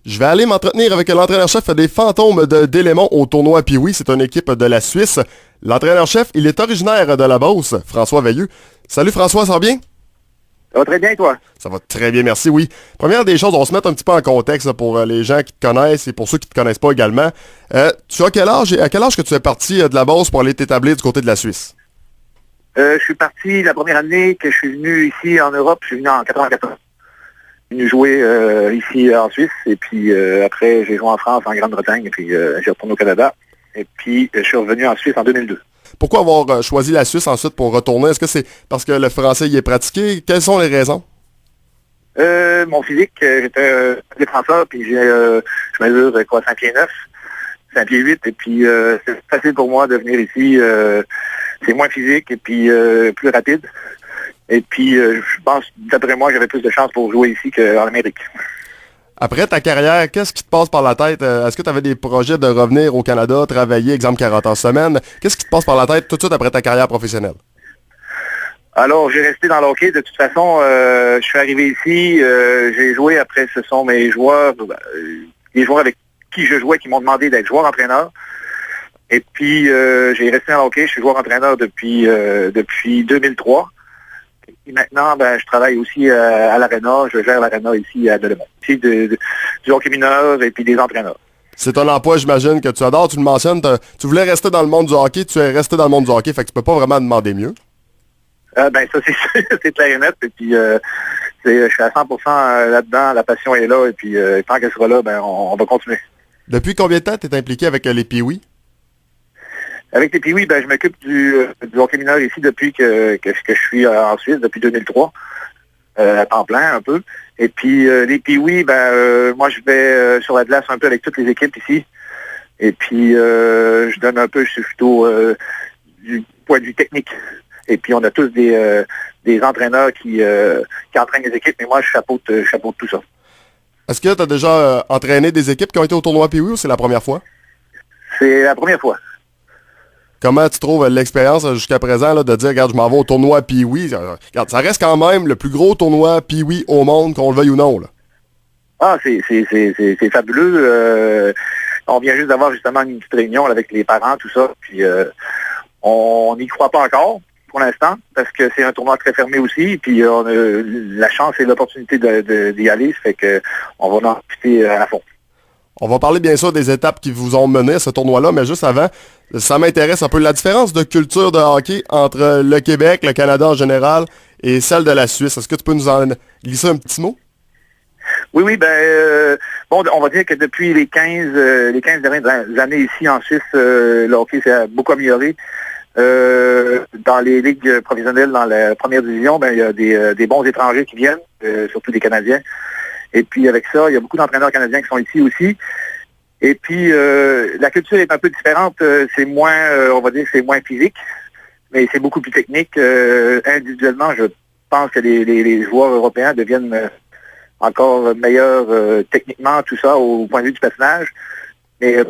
Je vais aller m'entretenir avec l'entraîneur-chef des Fantômes de Délémont au tournoi Pee-Wee. C'est une équipe de la Suisse. L'entraîneur-chef, il est originaire de la Beauce, François Veilleux. Salut François, ça va bien? Ça va très bien, toi? Ça va très bien, merci, oui. Première des choses, on va se mettre un petit peu en contexte là, pour les gens qui te connaissent et pour ceux qui ne te connaissent pas également. Tu as quel âge et à quel âge que tu es parti de la Beauce pour aller t'établir du côté de la Suisse? Je suis parti la première année que je suis venu ici en Europe. Je suis venu en 94. Je suis venu jouer ici en Suisse. Et puis après, j'ai joué en France, en Grande-Bretagne. Et puis j'ai retourné au Canada. Et puis je suis revenu en Suisse en 2002. Pourquoi avoir choisi la Suisse ensuite pour retourner? Est-ce que c'est parce que le français y est pratiqué? Quelles sont les raisons? Mon physique, j'étais défenseur. Puis je mesure 5 pieds 9, 5 pieds 8. Et puis c'est facile pour moi de venir ici. C'est moins physique et puis plus rapide. Et puis, je pense, d'après moi, j'avais plus de chance pour jouer ici qu'en Amérique. Après ta carrière, qu'est-ce qui te passe par la tête? Est-ce que tu avais des projets de revenir au Canada, travailler, exemple 40 heures semaine? Qu'est-ce qui te passe par la tête tout de suite après ta carrière professionnelle? Alors, j'ai resté dans le hockey. De toute façon, je suis arrivé ici. J'ai joué. Après, ce sont mes joueurs, les joueurs avec qui je jouais, qui m'ont demandé d'être joueur-entraîneur. Et puis, j'ai resté dans le hockey. Je suis joueur-entraîneur depuis 2003. Et maintenant, je travaille aussi à l'Arena. Je gère l'Arena ici à Delémont. Ici, du hockey mineur et puis des entraîneurs. C'est un emploi, j'imagine, que tu adores. Tu le mentionnes. Tu voulais rester dans le monde du hockey. Tu es resté dans le monde du hockey. Fait que tu peux pas vraiment demander mieux. Ça, c'est c'est clair et net. Et puis, je suis à 100% là-dedans. La passion est là. Et puis, tant qu'elle sera là, on va continuer. Depuis combien de temps tu es impliqué avec les Pee-Wee? Avec les Pee-Wee, je m'occupe du hockey mineur ici depuis que je suis en Suisse, depuis 2003, à temps plein un peu. Et puis les Pee-Wee, moi je vais sur la glace un peu avec toutes les équipes ici. Et puis je donne un peu, je suis plutôt du point de vue technique. Et puis on a tous des entraîneurs qui entraînent les équipes, mais moi je chapeaute tout ça. Est-ce que tu as déjà entraîné des équipes qui ont été au tournoi Pee-Wee ou c'est la première fois? C'est la première fois. Comment tu trouves l'expérience jusqu'à présent là, de dire, regarde, je m'en vais au tournoi Pee-Wee. Regarde, ça reste quand même le plus gros tournoi Pee-Wee au monde, qu'on le veuille ou non. Là. Ah, c'est fabuleux. On vient juste d'avoir justement une petite réunion là, avec les parents, tout ça. Puis on n'y croit pas encore pour l'instant, parce que c'est un tournoi très fermé aussi. Puis on a la chance et l'opportunité d'y aller. Ça fait qu'on va en profiter à fond. On va parler bien sûr des étapes qui vous ont mené à ce tournoi-là, mais juste avant, ça m'intéresse un peu la différence de culture de hockey entre le Québec, le Canada en général, et celle de la Suisse. Est-ce que tu peux nous en glisser un petit mot? Oui, on va dire que depuis les 15 dernières années ici en Suisse, le hockey s'est beaucoup amélioré. Dans les ligues professionnelles, dans la première division, il y a des bons étrangers qui viennent, surtout des Canadiens. Et puis avec ça, il y a beaucoup d'entraîneurs canadiens qui sont ici aussi. Et puis la culture est un peu différente. C'est moins, on va dire, c'est moins physique, mais c'est beaucoup plus technique. Individuellement, je pense que les joueurs européens deviennent encore meilleurs techniquement, tout ça, au point de vue du patinage. Mais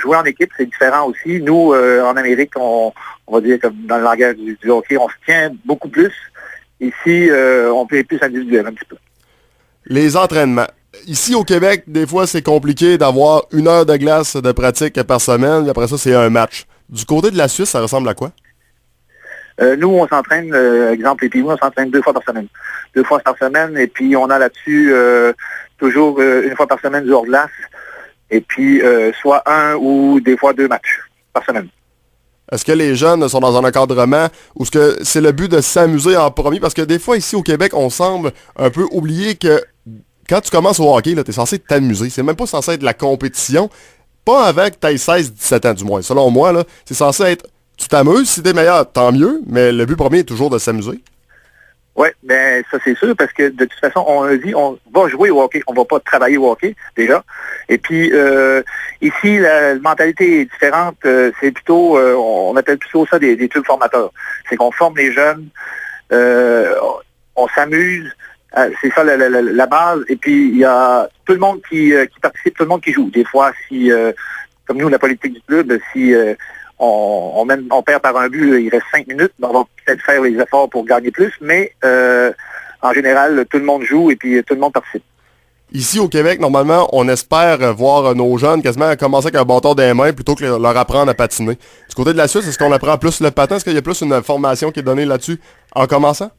jouer en équipe, c'est différent aussi. Nous, en Amérique, on va dire comme dans le langage du hockey, on se tient beaucoup plus. Ici, on peut être plus individuel un petit peu. Les entraînements. Ici au Québec, des fois, c'est compliqué d'avoir 1 heure de glace de pratique par semaine, et après ça, c'est un match. Du côté de la Suisse, ça ressemble à quoi? Nous, on s'entraîne, exemple, les Pee-Wee, on s'entraîne 2 fois par semaine. 2 fois par semaine, et puis on a là-dessus toujours 1 fois par semaine du hors-glace, et puis soit 1 ou des fois 2 matchs par semaine. Est-ce que les jeunes sont dans un encadrement ou est-ce que c'est le but de s'amuser en premier? Parce que des fois, ici au Québec, on semble un peu oublier que quand tu commences au hockey, tu es censé t'amuser. C'est même pas censé être de la compétition. Pas avant que tu aies 16-17 ans, du moins. Selon moi, là, c'est censé être... Tu t'amuses, si t'es meilleur, tant mieux, mais le but premier est toujours de s'amuser. Oui, ça c'est sûr, parce que de toute façon, on a dit, on va jouer au hockey, on va pas travailler au hockey, déjà. Et puis, ici, la mentalité est différente. C'est plutôt, on appelle plutôt ça des tubes formateurs. C'est qu'on forme les jeunes, on s'amuse, c'est ça la base. Et puis, il y a tout le monde qui participe, tout le monde qui joue. Des fois, si, comme nous, la politique du club, si on perd par un but, il reste 5 minutes, on va peut-être faire les efforts pour gagner plus, mais en général, tout le monde joue et puis tout le monde participe. Ici, au Québec, normalement, on espère voir nos jeunes quasiment commencer avec un bâton dans les mains plutôt que leur apprendre à patiner. Du côté de la Suisse, est-ce qu'on apprend plus le patin? Est-ce qu'il y a plus une formation qui est donnée là-dessus en commençant?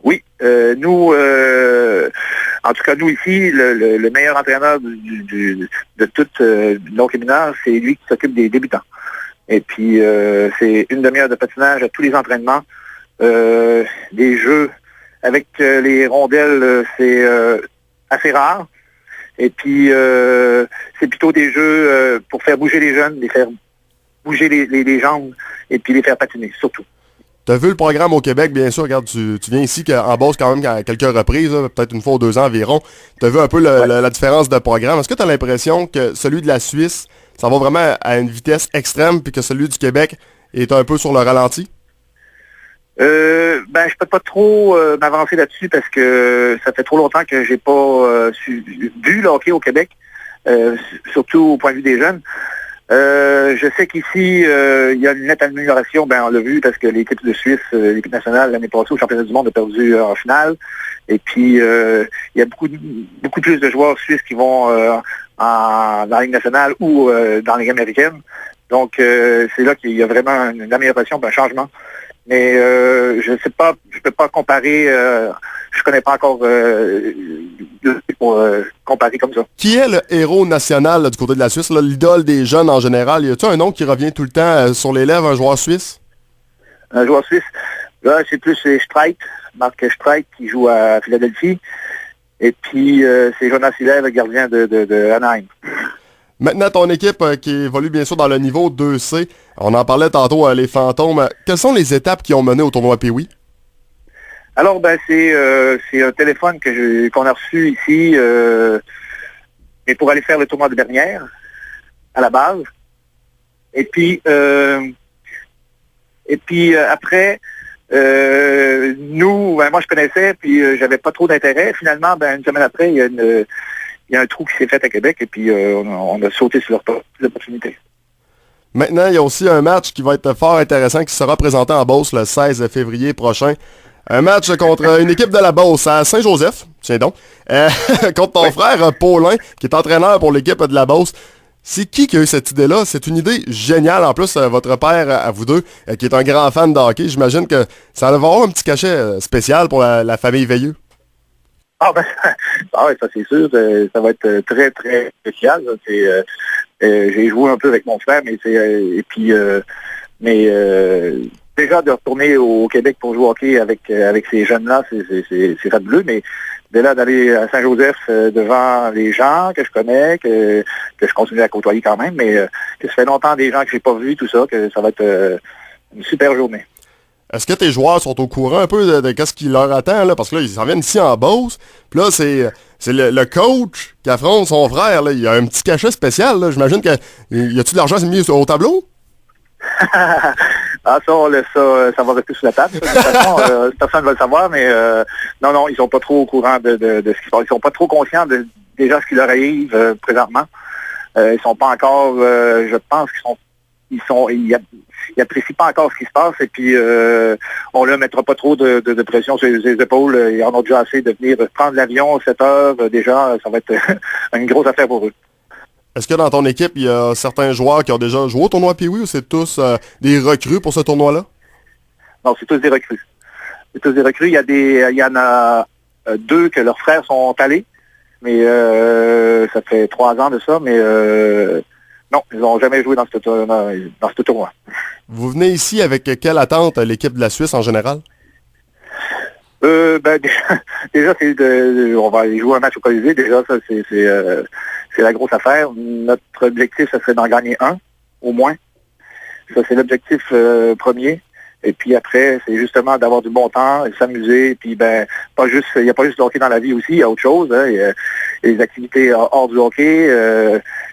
Oui, nous, en tout cas, nous ici, le meilleur entraîneur de toute nos séminaires, c'est lui qui s'occupe des débutants. Et puis, c'est une demi-heure de patinage à tous les entraînements. Des jeux avec les rondelles, c'est assez rare. Et puis, c'est plutôt des jeux pour faire bouger les jeunes, les faire bouger les jambes et puis les faire patiner, surtout. Tu as vu le programme au Québec, bien sûr. Regarde, tu viens ici en Beauce quand même à quelques reprises, peut-être une fois ou 2 ans environ. Tu as vu un peu la différence de programme. Est-ce que tu as l'impression que celui de la Suisse, ça va vraiment à une vitesse extrême, puis que celui du Québec est un peu sur le ralenti? Je peux pas trop m'avancer là-dessus parce que ça fait trop longtemps que j'ai pas vu le hockey au Québec, surtout au point de vue des jeunes. Je sais qu'ici, il y a une nette amélioration, on l'a vu parce que l'équipe de Suisse, l'équipe nationale, l'année passée au championnat du monde a perdu en finale. Et puis, il y a beaucoup plus de joueurs suisses qui vont dans la Ligue nationale ou dans la Ligue américaine. Donc, c'est là qu'il y a vraiment une amélioration, un changement. Mais je sais pas, je peux pas comparer, je connais pas encore pour comparer comme ça. Qui est le héros national là, du côté de la Suisse, l'idole des jeunes en général? Y a-t-il un nom qui revient tout le temps sur les lèvres, un joueur suisse? Un joueur suisse? Là, c'est plus Streit, Marc Streit, qui joue à Philadelphie. Et puis, c'est Jonas Hiller, le gardien de Anaheim. Maintenant, ton équipe qui évolue bien sûr dans le niveau 2C, on en parlait tantôt, les fantômes. Quelles sont les étapes qui ont mené au tournoi Pee-Wee? Alors, c'est un téléphone qu'on a reçu ici et pour aller faire le tournoi de Bernières, à la base. Et puis après, nous, moi je connaissais, puis j'avais pas trop d'intérêt. Finalement, une semaine après, il y a un trou qui s'est fait à Québec et puis on a sauté sur l'opportunité. Maintenant, il y a aussi un match qui va être fort intéressant qui sera présenté en Beauce le 16 février prochain. Un match contre une équipe de la Beauce à Saint-Joseph, tiens donc, contre ton frère Paulin, qui est entraîneur pour l'équipe de la Beauce. C'est qui a eu cette idée-là? C'est une idée géniale. En plus, votre père, à vous deux, qui est un grand fan de hockey, j'imagine que ça va avoir un petit cachet spécial pour la famille Veilleux. Ouais, ça c'est sûr, ça va être très, très spécial. J'ai joué un peu avec mon frère, déjà de retourner au Québec pour jouer au hockey avec ces jeunes-là, c'est fabuleux, mais de là d'aller à Saint-Joseph devant les gens que je connais, que je continue à côtoyer quand même, mais que ça fait longtemps des gens que j'ai pas vus, tout ça, que ça va être une super journée. Est-ce que tes joueurs sont au courant un peu de ce qui leur attend, là? Parce que là, ils s'en viennent ici en Beauce. Puis là, c'est le coach qui affronte son frère, là. Il y a un petit cachet spécial, là. J'imagine que... Y a-tu de l'argent mis au tableau? Ça va rester sur la table. De toute façon, personne ne va le savoir, mais non, ils sont pas trop au courant de ce qui se passe. Ils sont pas trop conscients de déjà ce qui leur arrive présentement. Ils sont pas encore, je pense qu'ils ils apprécient pas encore ce qui se passe et puis on leur mettra pas trop de pression sur les épaules. Ils en ont déjà assez de venir prendre l'avion 7 heures. Déjà, ça va être une grosse affaire pour eux. Est-ce que dans ton équipe, il y a certains joueurs qui ont déjà joué au tournoi Pee-Wee ou c'est tous des recrues pour ce tournoi-là? Non, c'est tous des recrues. C'est tous des recrues. Il y en a 2 que leurs frères sont allés, mais ça fait 3 ans de ça, mais non, ils n'ont jamais joué dans ce tournoi. Vous venez ici avec quelle attente l'équipe de la Suisse en général? Déjà, on va aller jouer un match au Colisée. Déjà, ça, c'est la grosse affaire. Notre objectif, ça serait d'en gagner un, au moins. Ça, c'est l'objectif premier. Et puis après, c'est justement d'avoir du bon temps, et s'amuser. Et puis, il n'y a pas juste le hockey dans la vie aussi, il y a autre chose. Hein. Il y a les activités hors du hockey.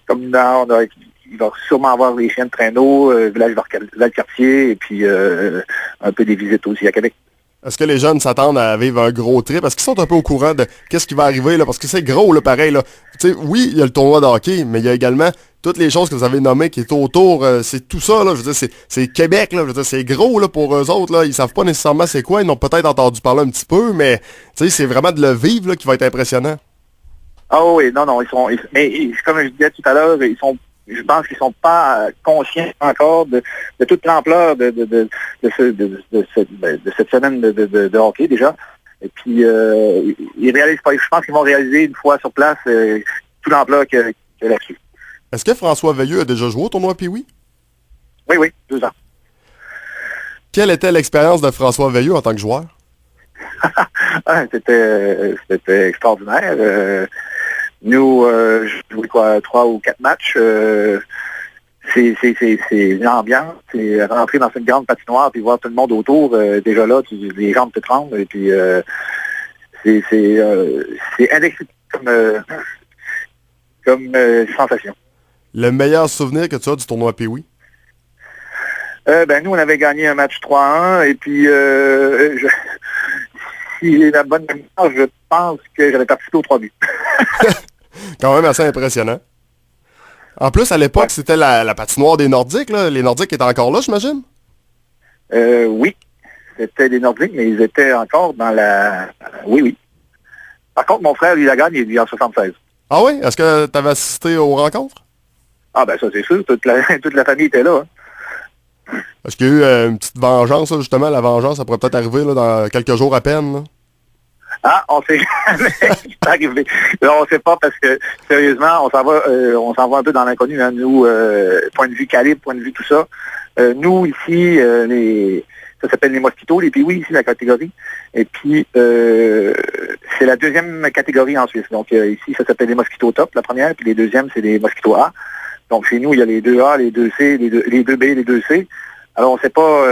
Comme il va sûrement avoir les chiens de traîneau, village Valcartier, et puis un peu des visites aussi à Québec. Est-ce que les jeunes s'attendent à vivre un gros trip? Est-ce qu'ils sont un peu au courant de qu'est-ce qui va arriver? Là? Parce que c'est gros, là, pareil. Là. Oui, il y a le tournoi de hockey, mais il y a également toutes les choses que vous avez nommées qui est autour. C'est tout ça, là. Je veux dire, c'est Québec, là. Je veux dire, c'est gros là, pour eux autres. Là. Ils savent pas nécessairement c'est quoi. Ils n'ont peut-être entendu parler un petit peu, mais c'est vraiment de le vivre là, qui va être impressionnant. Ah oui, non, non, comme je disais tout à l'heure, je pense qu'ils sont pas conscients encore de toute l'ampleur de cette semaine de hockey déjà. Et puis, ils réalisent pas, je pense qu'ils vont réaliser une fois sur place toute l'ampleur qu'il y a là-dessus. Est-ce que François Veilleux a déjà joué au tournoi Pee-Wee? Oui, oui, 2 ans. Quelle était l'expérience de François Veilleux en tant que joueur? C'était extraordinaire. Nous, j'ai joué 3 ou 4 matchs. C'est l'ambiance, c'est rentrer dans une grande patinoire puis voir tout le monde autour. Déjà là, les jambes te tremblent. Et puis, c'est indescriptible comme sensation. Le meilleur souvenir que tu as du tournoi Pee-Wee? Nous, on avait gagné un match 3-1 et puis si j'ai la bonne mémoire, je pense que j'avais participé aux 3 buts. Quand même assez impressionnant. En plus, à l'époque, c'était la patinoire des Nordiques, là. Les Nordiques étaient encore là, j'imagine? Oui, c'était les Nordiques, mais ils étaient encore dans la... Oui, oui. Par contre, mon frère, lui, la gagne, il est en 76. Ah oui? Est-ce que tu avais assisté aux rencontres? Ah ben ça, c'est sûr. Toute la famille était là. Hein. Est-ce qu'il y a eu une petite vengeance, là, justement? La vengeance, ça pourrait peut-être arriver là, dans quelques jours à peine. Là. Ah, on sait jamais c'est arrivé. Là, on sait pas parce que, sérieusement, on s'en va un peu dans l'inconnu. Hein. Nous, point de vue calibre, point de vue tout ça. Nous, ici, ça s'appelle les Mosquitos, les Pee-Wee, ici, la catégorie. Et puis, c'est la deuxième catégorie en Suisse. Donc, ici, ça s'appelle les Mosquitos Top, la première, puis les deuxièmes, c'est les Mosquitos A. Donc, chez nous, il y a les 2A, les 2C, les 2B, les 2C. Alors, on sait pas,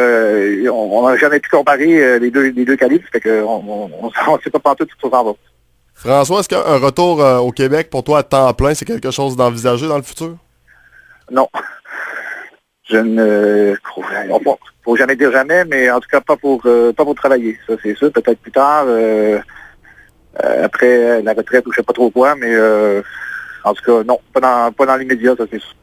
on n'a jamais pu comparer les deux calibres, fait qu'on ne sait pas partout tout ça en va. François, est-ce qu'un retour au Québec pour toi à temps plein, c'est quelque chose d'envisager dans le futur? Non. Je ne... Faut jamais dire jamais, mais en tout cas pas pour travailler. Ça, c'est sûr. Peut-être plus tard, après la retraite ou je sais pas trop quoi, mais en tout cas, non, pas dans l'immédiat, ça c'est sûr.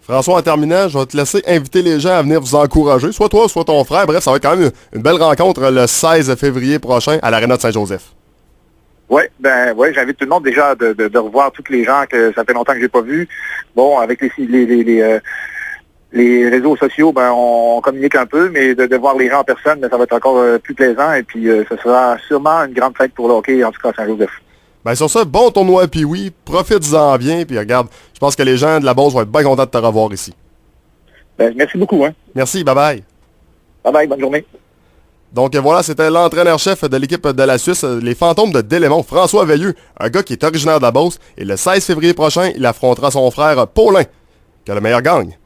François, en terminant, je vais te laisser inviter les gens à venir vous encourager, soit toi, soit ton frère. Bref, ça va être quand même une belle rencontre le 16 février prochain à l'Aréna de Saint-Joseph. Oui, j'invite tout le monde déjà de revoir tous les gens que ça fait longtemps que j'ai pas vus. Bon, avec les réseaux sociaux, on communique un peu, mais de voir les gens en personne, ça va être encore plus plaisant. Et puis, ce sera sûrement une grande fête pour le hockey, en tout cas à Saint-Joseph. Ben sur ça, bon tournoi Pee-Wee, profite-en bien, puis regarde, je pense que les gens de la base vont être bien contents de te revoir ici. Merci beaucoup. Hein. Merci, bye-bye. Bye-bye, bonne journée. Donc voilà, c'était l'entraîneur-chef de l'équipe de la Suisse, les Fantômes de Delémont, François Veilleux, un gars qui est originaire de la Beauce, et le 16 février prochain, il affrontera son frère Paulin. Que le meilleur gagne.